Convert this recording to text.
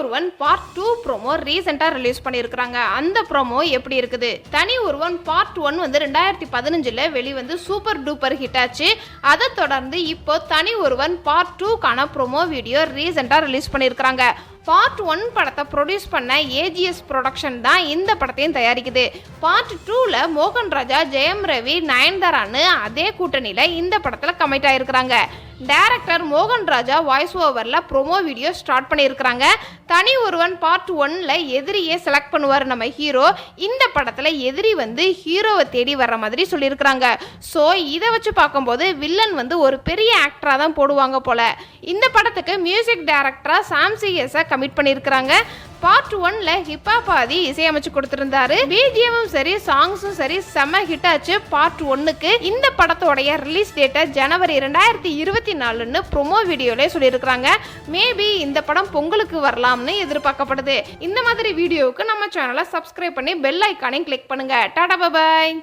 ஒருவன் part 2 promo ரீசெண்டாக release பண்ணியிருக்கிறாங்க. அந்த ப்ரோமோ எப்படி இருக்குது? தனி ஒருவன் பார்ட் 1 வந்து 2015 வெளிவந்து சூப்பர் டூப்பர் ஹிட் ஆச்சு. அதை தொடர்ந்து இப்போ தனி ஒருவன் பார்ட் 2க்கான ப்ரோமோ வீடியோ ரீசெண்டாக ரிலீஸ் பண்ணியிருக்கிறாங்க. பார்ட் 1 படத்தை ப்ரொடியூஸ் பண்ண ஏஜிஎஸ் ப்ரொடக்ஷன் தான் இந்த படத்தையும் தயாரிக்குது. பார்ட் 2ல மோகன் ராஜா, ஜெயம் ரவி, நயன்தாரான்னு அதே கூட்டணியில் இந்த படத்தில் கமிட் ஆகிருக்கிறாங்க. டைரக்டர் மோகன் ராஜா வாய்ஸ் ஓவரில் ப்ரோமோ வீடியோ ஸ்டார்ட் பண்ணியிருக்கிறாங்க. தனி ஒருவன் பார்ட் 1ல எதிரியை செலக்ட் பண்ணுவார் நம்ம ஹீரோ. இந்த படத்தில் எதிரி வந்து ஹீரோவை தேடி வர்ற மாதிரி சொல்லியிருக்கிறாங்க. ஸோ இதை வச்சு பார்க்கும்போது வில்லன் வந்து ஒரு பெரிய ஆக்டராக தான் போடுவாங்க போல. இந்த படத்துக்கு மியூசிக் டைரக்டராக சாம்சிஎஸை கமிட் பண்ணியிருக்கிறாங்க. பார்ட் 1ல ஹிப்ஹாப் ஆதி இசையமைச்சு கொடுத்திருந்தாரு. பிஜிஎம்மும் சரி சாங்ஸும் சரி செம்ம ஹிட் ஆச்சு. பார்ட் 1க்கு இந்த படத்தோடைய ரிலீஸ் டேட்டை ஜனவரி 2024ன்னு ப்ரோமோ வீடியோலே சொல்லியிருக்கிறாங்க. மேபி இந்த படம் பொங்கலுக்கு வரலாம்னு எதிர்பார்க்கப்படுது. இந்த மாதிரி வீடியோவுக்கு நம்ம சேனலை சப்ஸ்கிரைப் பண்ணி பெல் ஐக்கானையும் கிளிக் பண்ணுங்க. டாடா பாய்.